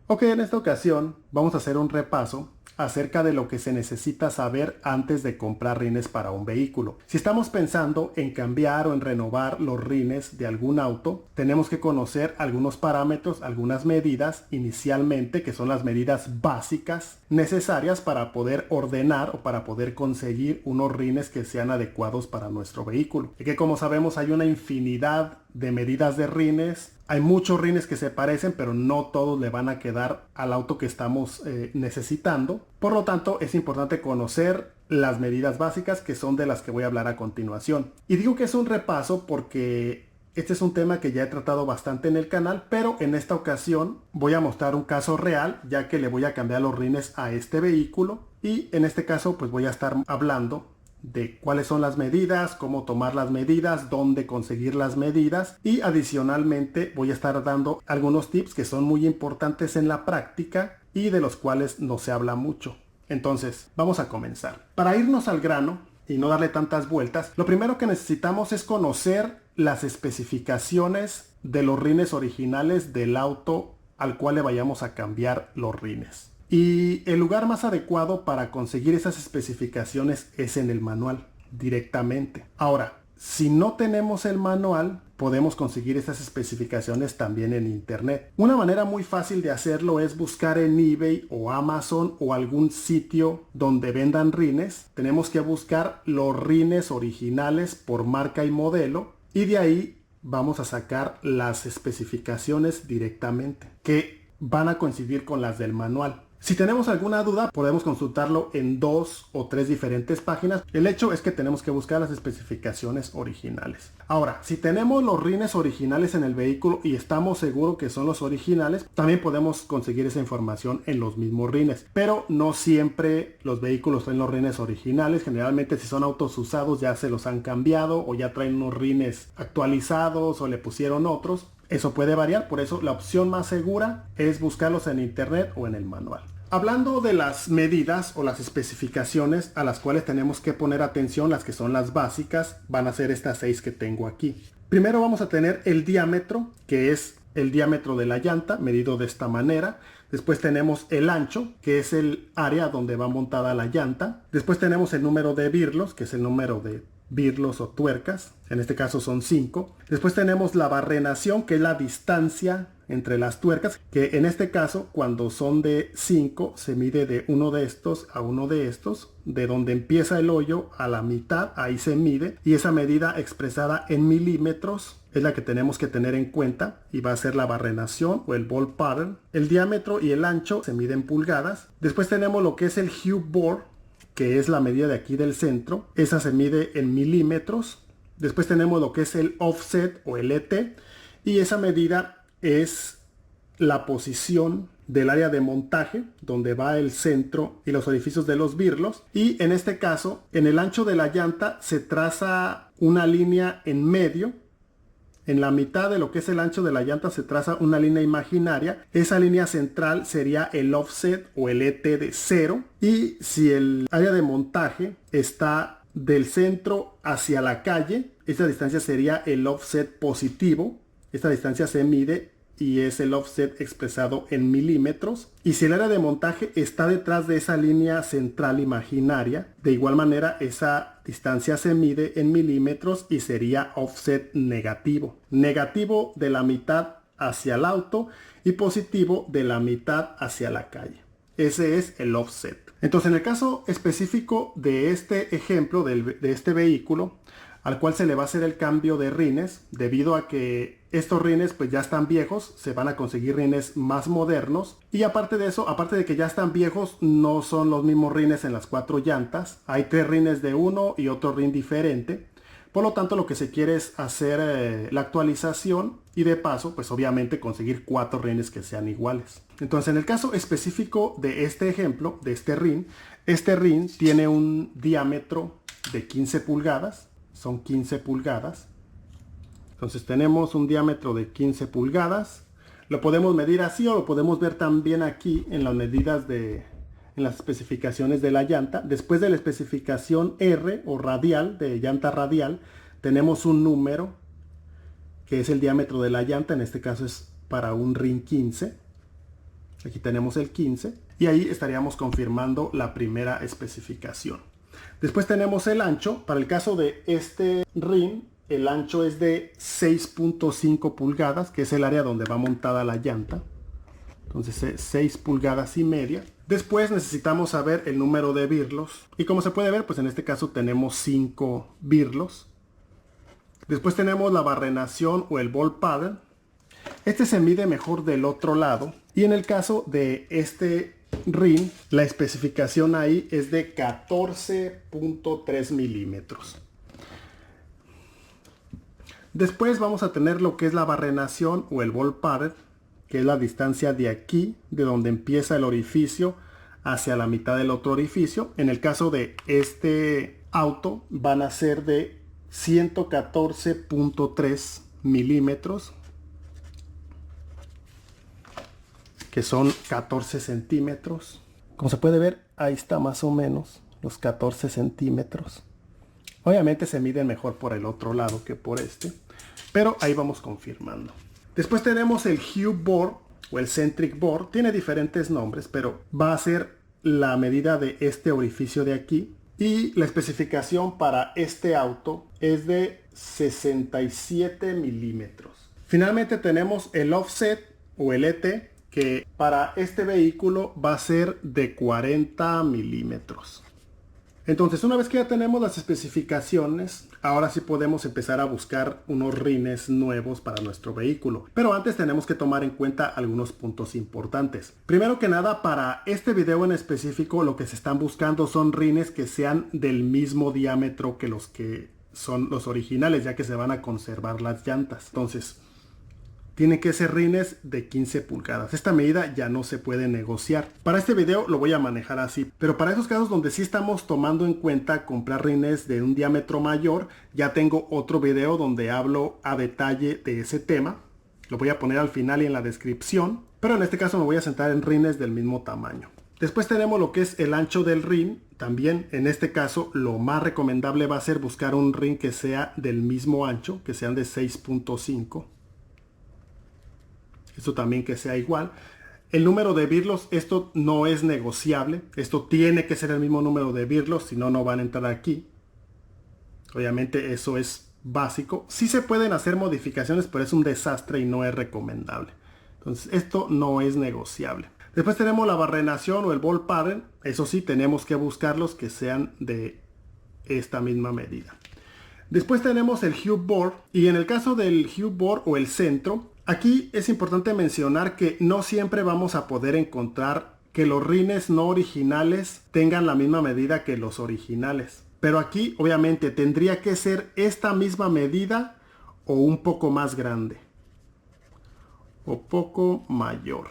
Ok, en esta ocasión vamos a hacer un repaso acerca de lo que se necesita saber antes de comprar rines para un vehículo. Si estamos pensando en cambiar o en renovar los rines de algún auto, tenemos que conocer algunos parámetros, algunas medidas inicialmente, que son las medidas básicas necesarias para poder ordenar o para poder conseguir unos rines que sean adecuados para nuestro vehículo. Y que, como sabemos, hay una infinidad de medidas de rines. Hay muchos rines que se parecen, pero no todos le van a quedar al auto que estamos necesitando. Por lo tanto, es importante conocer las medidas básicas, que son de las que voy a hablar a continuación. Y digo que es un repaso porque este es un tema que ya he tratado bastante en el canal, pero en esta ocasión voy a mostrar un caso real, ya que le voy a cambiar los rines a este vehículo. Y en este caso, pues voy a estar hablando de cuáles son las medidas, cómo tomar las medidas, dónde conseguir las medidas, y adicionalmente voy a estar dando algunos tips que son muy importantes en la práctica y de los cuales no se habla mucho. Entonces, vamos a comenzar. Para irnos al grano y no darle tantas vueltas, lo primero que necesitamos es conocer las especificaciones de los rines originales del auto al cual le vayamos a cambiar los rines. Y el lugar más adecuado para conseguir esas especificaciones es en el manual, directamente. Ahora, si no tenemos el manual, podemos conseguir esas especificaciones también en internet. Una manera muy fácil de hacerlo es buscar en eBay o Amazon o algún sitio donde vendan rines. Tenemos que buscar los rines originales por marca y modelo, y de ahí vamos a sacar las especificaciones directamente, que van a coincidir con las del manual. Si tenemos alguna duda, podemos consultarlo en 2 o 3 diferentes páginas. El hecho es que tenemos que buscar las especificaciones originales. Ahora, si tenemos los rines originales en el vehículo y estamos seguros que son los originales, también podemos conseguir esa información en los mismos rines. Pero no siempre los vehículos traen los rines originales. Generalmente, si son autos usados, ya se los han cambiado o ya traen unos rines actualizados o le pusieron otros. Eso puede variar, por eso la opción más segura es buscarlos en internet o en el manual. Hablando de las medidas o las especificaciones a las cuales tenemos que poner atención, las que son las básicas, van a ser estas 6 que tengo aquí. Primero vamos a tener el diámetro, que es el diámetro de la llanta, medido de esta manera. Después tenemos el ancho, que es el área donde va montada la llanta. Después tenemos el número de birlos, que es el número de birlos o tuercas, en este caso son 5. Después tenemos la barrenación, que es la distancia entre las tuercas, que en este caso, cuando son de 5, se mide de uno de estos a uno de estos, de donde empieza el hoyo a la mitad, ahí se mide, y esa medida expresada en milímetros es la que tenemos que tener en cuenta, y va a ser la barrenación o el ball pattern. El diámetro y el ancho se miden en pulgadas. Después tenemos lo que es el hub bore, que es la medida de aquí del centro, esa se mide en milímetros. Después tenemos lo que es el offset o el ET, y esa medida es la posición del área de montaje donde va el centro y los orificios de los birlos. Y en este caso, en el ancho de la llanta se traza una línea en medio. En la mitad de lo que es el ancho de la llanta se traza una línea imaginaria. Esa línea central sería el offset o el ET de 0. Y si el área de montaje está del centro hacia la calle, esa distancia sería el offset positivo. Esta distancia se mide y es el offset expresado en milímetros. Y si el área de montaje está detrás de esa línea central imaginaria, de igual manera esa distancia se mide en milímetros y sería offset negativo. Negativo de la mitad hacia el auto y positivo de la mitad hacia la calle. Ese es el offset. Entonces, en el caso específico de este ejemplo, de este vehículo, al cual se le va a hacer el cambio de rines, debido a que estos rines pues ya están viejos, se van a conseguir rines más modernos. Y aparte de eso, aparte de que ya están viejos, no son los mismos rines en las 4 llantas. Hay 3 rines de uno y otro rin diferente. Por lo tanto, lo que se quiere es hacer la actualización y de paso, pues obviamente conseguir 4 rines que sean iguales. Entonces, en el caso específico de este ejemplo, de este rin tiene un diámetro de 15 pulgadas. Son 15 pulgadas. Entonces tenemos un diámetro de 15 pulgadas. Lo podemos medir así o lo podemos ver también aquí en las medidas en las especificaciones de la llanta. Después de la especificación R o radial, de llanta radial, tenemos un número que es el diámetro de la llanta. En este caso es para un rin 15. Aquí tenemos el 15 y ahí estaríamos confirmando la primera especificación. Después tenemos el ancho. Para el caso de este rin, el ancho es de 6.5 pulgadas, que es el área donde va montada la llanta. Entonces 6 pulgadas y media. Después necesitamos saber el número de birlos. Y como se puede ver, pues en este caso tenemos 5 birlos. Después tenemos la barrenación o el ball paddle. Este se mide mejor del otro lado. Y en el caso de este rin, la especificación ahí es de 14.3 milímetros. Después vamos a tener lo que es la barrenación o el ball paddle, que es la distancia de aquí, de donde empieza el orificio, hacia la mitad del otro orificio. En el caso de este auto van a ser de 114.3 milímetros, que son 14 centímetros. Como se puede ver, ahí está más o menos los 14 centímetros. Obviamente se miden mejor por el otro lado que por este, pero ahí vamos confirmando. Después tenemos el hub bore o el centric bore. Tiene diferentes nombres, pero va a ser la medida de este orificio de aquí. Y la especificación para este auto es de 67 milímetros. Finalmente tenemos el offset o el ET, que para este vehículo va a ser de 40 milímetros. Entonces, una vez que ya tenemos las especificaciones, ahora sí podemos empezar a buscar unos rines nuevos para nuestro vehículo. Pero antes tenemos que tomar en cuenta algunos puntos importantes. Primero que nada, para este video en específico, lo que se están buscando son rines que sean del mismo diámetro que son los originales, ya que se van a conservar las llantas. Entonces, tienen que ser rines de 15 pulgadas. Esta medida ya no se puede negociar. Para este video lo voy a manejar así. Pero para esos casos donde sí estamos tomando en cuenta comprar rines de un diámetro mayor, ya tengo otro video donde hablo a detalle de ese tema. Lo voy a poner al final y en la descripción. Pero en este caso me voy a centrar en rines del mismo tamaño. Después tenemos lo que es el ancho del rin. También en este caso lo más recomendable va a ser buscar un rin que sea del mismo ancho, que sean de 6.5. Esto también que sea igual. El número de birlos, esto no es negociable. Esto tiene que ser el mismo número de birlos, si no, no van a entrar aquí. Obviamente eso es básico. Sí se pueden hacer modificaciones, pero es un desastre y no es recomendable. Entonces esto no es negociable. Después tenemos la barrenación o el ball paddle. Eso sí, tenemos que buscarlos que sean de esta misma medida. Después tenemos el hub bore. Y en el caso del hub bore o el centro, aquí es importante mencionar que no siempre vamos a poder encontrar que los rines no originales tengan la misma medida que los originales. Pero aquí obviamente tendría que ser esta misma medida o un poco más grande. O poco mayor.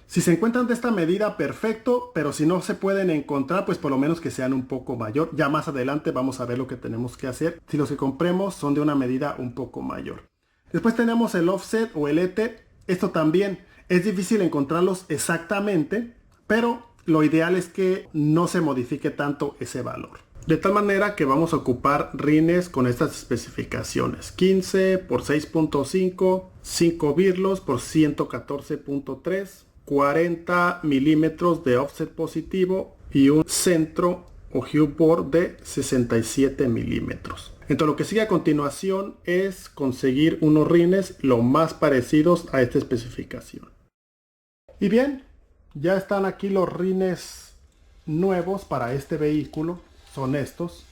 Si se encuentran de esta medida, perfecto, pero si no se pueden encontrar, pues por lo menos que sean un poco mayor. Ya más adelante vamos a ver lo que tenemos que hacer si los que compremos son de una medida un poco mayor. Después tenemos el offset o el ET. Esto también es difícil encontrarlos exactamente, pero lo ideal es que no se modifique tanto ese valor. De tal manera que vamos a ocupar rines con estas especificaciones. 15 por 6.5, 5 birlos por 114.3, 40 milímetros de offset positivo y un centro o hub bore de 67 milímetros. Entonces lo que sigue a continuación es conseguir unos rines lo más parecidos a esta especificación. Y bien, ya están aquí los rines nuevos para este vehículo. Son estos.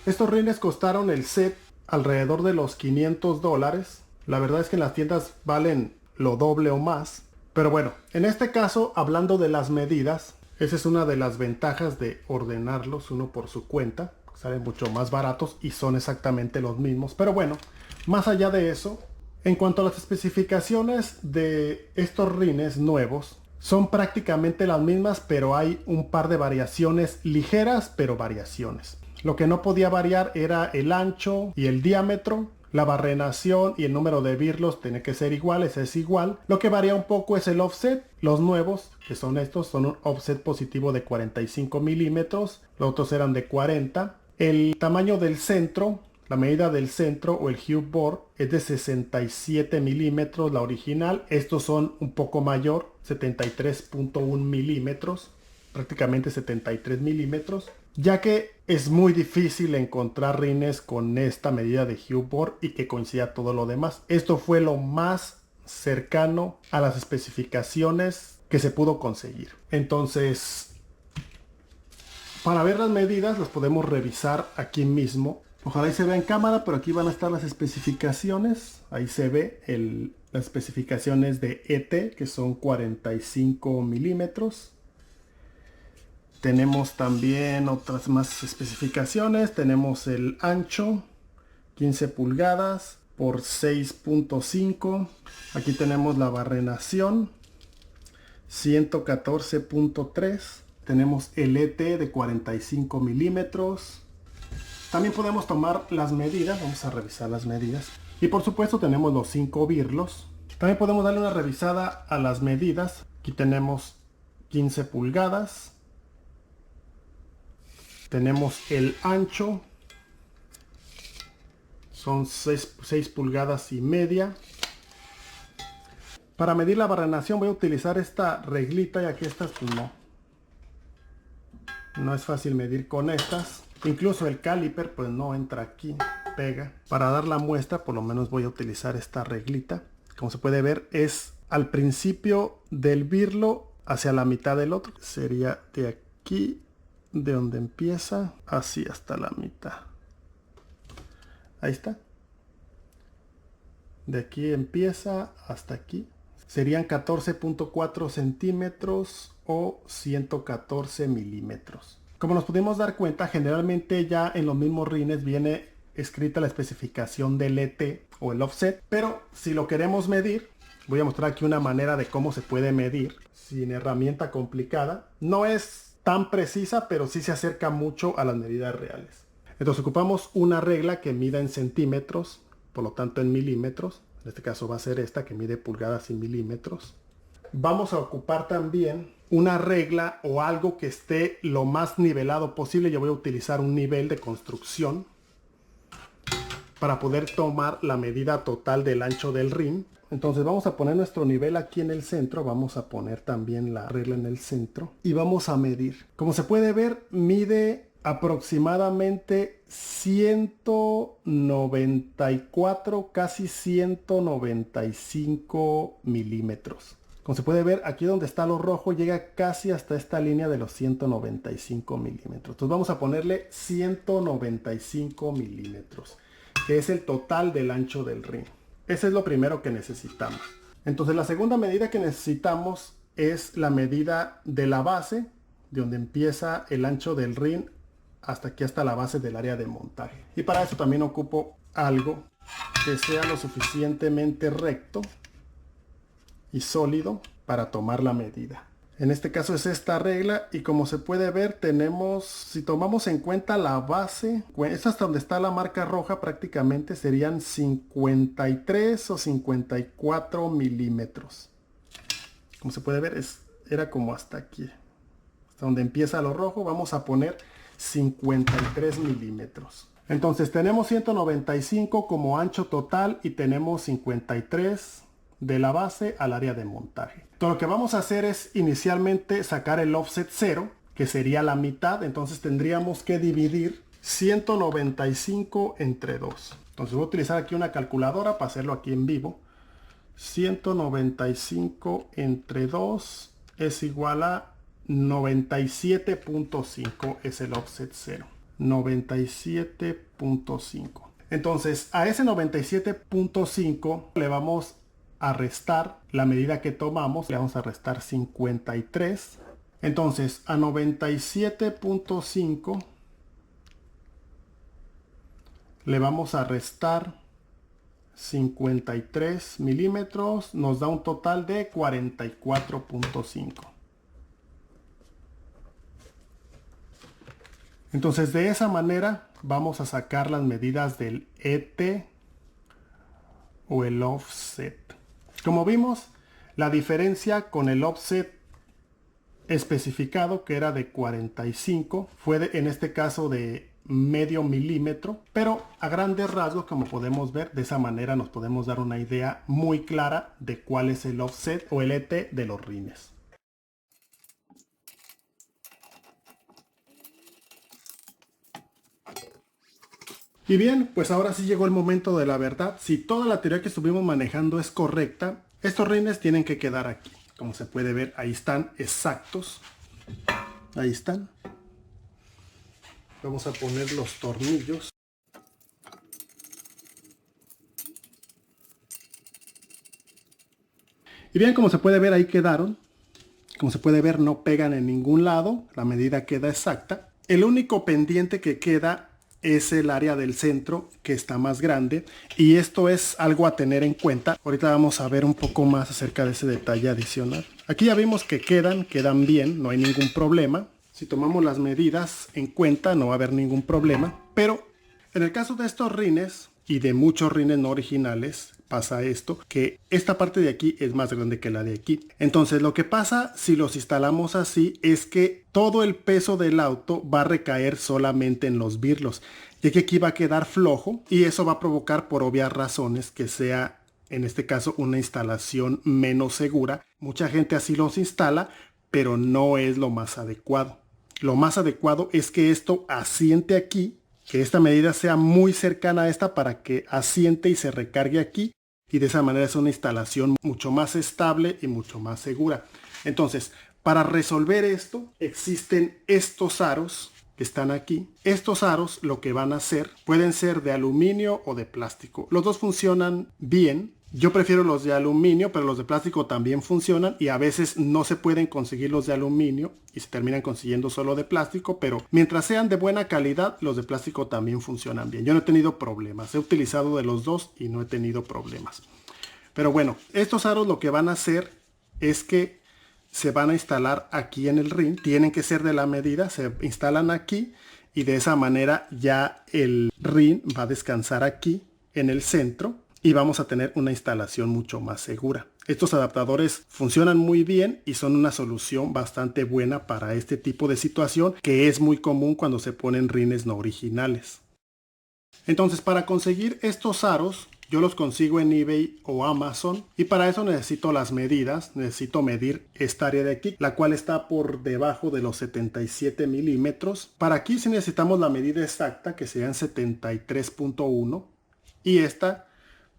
Estos rines costaron el set alrededor de los $500. La verdad es que en las tiendas valen lo doble o más. Pero bueno, en este caso, hablando de las medidas, esa es una de las ventajas de ordenarlos uno por su cuenta. Salen mucho más baratos y son exactamente los mismos. Pero bueno, más allá de eso, en cuanto a las especificaciones de estos rines nuevos, son prácticamente las mismas, pero hay un par de variaciones ligeras, pero variaciones. Lo que no podía variar era el ancho y el diámetro. La barrenación y el número de birlos tiene que ser iguales, es igual. Lo que varía un poco es el offset. Los nuevos, que son estos, son un offset positivo de 45 milímetros. Los otros eran de 40. El tamaño del centro, La medida del centro o el hub bore es de 67 milímetros, la original. Estos son un poco mayor, 73.1 milímetros, prácticamente 73 milímetros, ya que es muy difícil encontrar rines con esta medida de hub bore y que coincida todo lo demás. Esto fue lo más cercano a las especificaciones que se pudo conseguir. Entonces, para ver las medidas las podemos revisar aquí mismo. Ojalá y se vea en cámara, pero aquí van a estar las especificaciones. Ahí se ve las especificaciones de ET, que son 45 milímetros. Tenemos también otras más especificaciones. Tenemos el ancho, 15 pulgadas por 6.5. Aquí tenemos la barrenación, 114.3. Tenemos el ET de 45 milímetros. También podemos tomar las medidas, vamos a revisar las medidas. Y por supuesto tenemos los 5 birlos. También podemos darle una revisada a las medidas. Aquí tenemos 15 pulgadas. Tenemos el ancho. Son 6 pulgadas y media. Para medir la barrenación voy a utilizar esta reglita, y aquí estas pues no es fácil medir con estas. Incluso el caliper pues no entra aquí, pega. Para dar la muestra por lo menos voy a utilizar esta reglita. Como se puede ver es al principio del birlo hacia la mitad del otro. Sería de aquí, de donde empieza, así hasta la mitad. Ahí está. De aquí empieza hasta aquí. Serían 14.4 centímetros o 114 milímetros. Como nos pudimos dar cuenta, generalmente ya en los mismos rines viene escrita la especificación del ET o el offset. Pero si lo queremos medir, voy a mostrar aquí una manera de cómo se puede medir sin herramienta complicada. No es tan precisa, pero sí se acerca mucho a las medidas reales. Entonces ocupamos una regla que mida en centímetros, por lo tanto en milímetros. En este caso va a ser esta que mide pulgadas y milímetros. Vamos a ocupar también una regla o algo que esté lo más nivelado posible. Yo voy a utilizar un nivel de construcción para poder tomar la medida total del ancho del rin. Entonces vamos a poner nuestro nivel aquí en el centro. Vamos a poner también la regla en el centro y vamos a medir. Como se puede ver, mide aproximadamente 194, casi 195 milímetros. Como se puede ver, aquí donde está lo rojo llega casi hasta esta línea de los 195 milímetros. Entonces vamos a ponerle 195 milímetros, que es el total del ancho del rin. Ese es lo primero que necesitamos. Entonces la segunda medida que necesitamos es la medida de la base, de donde empieza el ancho del rin hasta aquí, hasta la base del área de montaje. Y para eso también ocupo algo que sea lo suficientemente recto y sólido para tomar la medida. En este caso es esta regla, y como se puede ver tenemos, si tomamos en cuenta la base, es hasta donde está la marca roja, prácticamente serían 53 o 54 milímetros. Como se puede ver era como hasta aquí, hasta donde empieza lo rojo. Vamos a poner 53 milímetros. Entonces tenemos 195 como ancho total y tenemos 53 de la base al área de montaje. Todo lo que vamos a hacer es inicialmente sacar el offset 0, que sería la mitad. Entonces tendríamos que dividir 195 entre 2. Entonces voy a utilizar aquí una calculadora para hacerlo aquí en vivo. 195 entre 2 es igual a 97.5, es el offset 0. 97.5. Entonces a ese 97.5 le vamos a restar la medida que tomamos. Le vamos a restar 53. Entonces a 97.5 le vamos a restar 53 milímetros. Nos da un total de 44.5. Entonces de esa manera vamos a sacar las medidas del ET o el offset. Como vimos, la diferencia con el offset especificado, que era de 45, fue en este caso de medio milímetro, pero a grandes rasgos, como podemos ver, de esa manera nos podemos dar una idea muy clara de cuál es el offset o el ET de los rines. Y bien, pues ahora sí llegó el momento de la verdad. Si toda la teoría que estuvimos manejando es correcta, estos rines tienen que quedar aquí. Como se puede ver, ahí están exactos. Ahí están. Vamos a poner los tornillos. Y bien, como se puede ver, ahí quedaron. Como se puede ver, no pegan en ningún lado. La medida queda exacta. El único pendiente que queda es el área del centro, que está más grande, y esto es algo a tener en cuenta. Ahorita vamos a ver un poco más acerca de ese detalle adicional. Aquí ya vimos que quedan bien, no hay ningún problema. Si tomamos las medidas en cuenta no va a haber ningún problema, pero en el caso de estos rines y de muchos rines no originales pasa esto, que esta parte de aquí es más grande que la de aquí. Entonces lo que pasa si los instalamos así es que todo el peso del auto va a recaer solamente en los birlos, ya que aquí va a quedar flojo y eso va a provocar por obvias razones que sea en este caso una instalación menos segura. Mucha gente así los instala, pero no es lo más adecuado. Lo más adecuado es que esto asiente aquí, que esta medida sea muy cercana a esta para que asiente y se recargue aquí, y de esa manera es una instalación mucho más estable y mucho más segura. Entonces, para resolver esto existen estos aros que están aquí. Estos aros lo que van a hacer pueden ser de aluminio o de plástico. Los dos funcionan bien. Yo prefiero los de aluminio, pero los de plástico también funcionan y a veces no se pueden conseguir los de aluminio y se terminan consiguiendo solo de plástico, pero mientras sean de buena calidad, los de plástico también funcionan bien. Yo no he tenido problemas, he utilizado de los dos y no he tenido problemas. Pero bueno, estos aros lo que van a hacer es que se van a instalar aquí en el rin, tienen que ser de la medida, se instalan aquí y de esa manera ya el rin va a descansar aquí en el centro y vamos a tener una instalación mucho más segura. Estos adaptadores funcionan muy bien y son una solución bastante buena para este tipo de situación que es muy común cuando se ponen rines no originales. Entonces, para conseguir estos aros, yo los consigo en eBay o Amazon y para eso necesito las medidas, necesito medir esta área de aquí, la cual está por debajo de los 77 milímetros. Para aquí sí necesitamos la medida exacta, que serían 73.1, y esta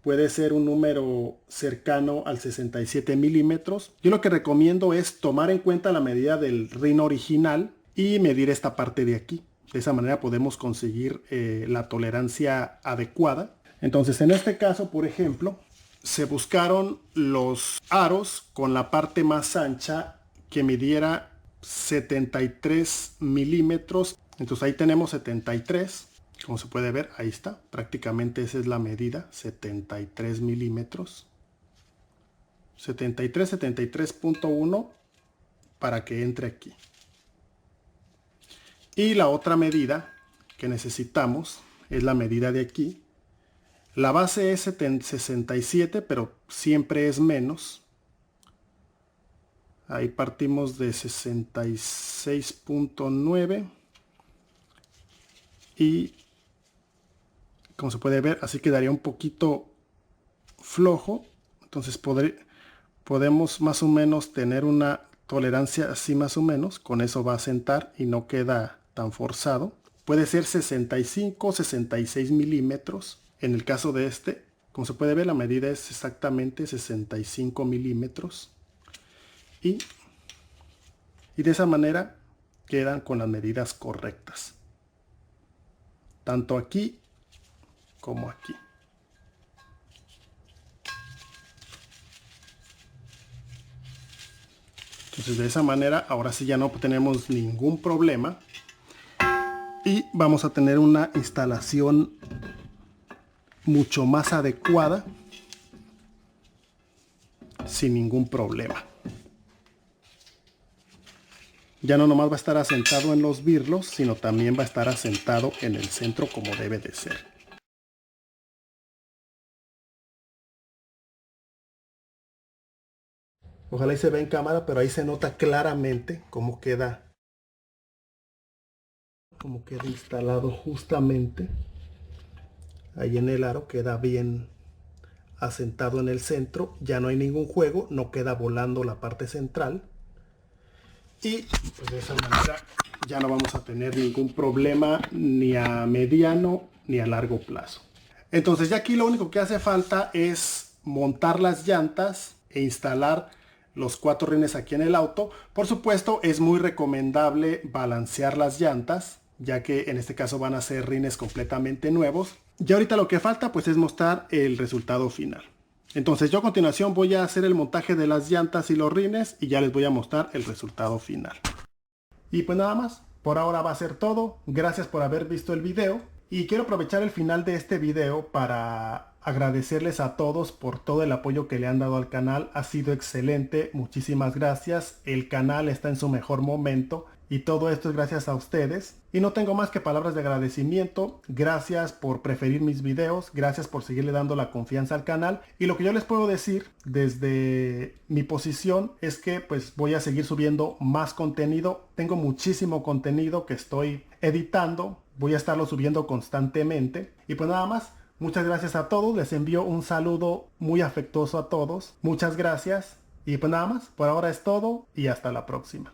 puede ser un número cercano al 67 milímetros. Yo lo que recomiendo es tomar en cuenta la medida del rin original y medir esta parte de aquí. De esa manera podemos conseguir la tolerancia adecuada. Entonces en este caso, por ejemplo, se buscaron los aros con la parte más ancha que midiera 73 milímetros. Entonces ahí tenemos 73. Como se puede ver, ahí está. Prácticamente esa es la medida, 73 milímetros. 73, 73.1 para que entre aquí. Y la otra medida que necesitamos es la medida de aquí. La base es 67, pero siempre es menos. Ahí partimos de 66.9. Y como se puede ver, así quedaría un poquito flojo. Entonces podemos más o menos tener una tolerancia así más o menos. Con eso va a sentar y no queda tan forzado. Puede ser 65, 66 milímetros. En el caso de este, como se puede ver, la medida es exactamente 65 milímetros. Y de esa manera quedan con las medidas correctas. Tanto aquí como aquí. Entonces de esa manera ahora sí ya no tenemos ningún problema. Y vamos a tener una instalación mucho más adecuada sin ningún problema. Ya no nomás va a estar asentado en los birlos, sino también va a estar asentado en el centro como debe de ser. Ojalá y se ve en cámara, pero ahí se nota claramente cómo queda como queda instalado justamente ahí en el aro, queda bien asentado en el centro, ya no hay ningún juego, no queda volando la parte central y pues de esa manera ya no vamos a tener ningún problema ni a mediano ni a largo plazo. Entonces ya aquí lo único que hace falta es montar las llantas e instalar los 4 rines aquí en el auto. Por supuesto es muy recomendable balancear las llantas, ya que en este caso van a ser rines completamente nuevos. Y ahorita lo que falta pues es mostrar el resultado final. Entonces yo a continuación voy a hacer el montaje de las llantas y los rines y ya les voy a mostrar el resultado final. Y pues nada más, por ahora va a ser todo. Gracias por haber visto el video. Y quiero aprovechar el final de este video para agradecerles a todos por todo el apoyo que le han dado al canal. Ha sido excelente, muchísimas gracias. El canal está en su mejor momento y todo esto es gracias a ustedes. Y no tengo más que palabras de agradecimiento. Gracias por preferir mis videos, gracias por seguirle dando la confianza al canal. Y lo que yo les puedo decir desde mi posición es que pues voy a seguir subiendo más contenido. Tengo muchísimo contenido que estoy editando. Voy a estarlo subiendo constantemente. Y pues nada más, muchas gracias a todos. Les envío un saludo muy afectuoso a todos. Muchas gracias. Y pues nada más, por ahora es todo y hasta la próxima.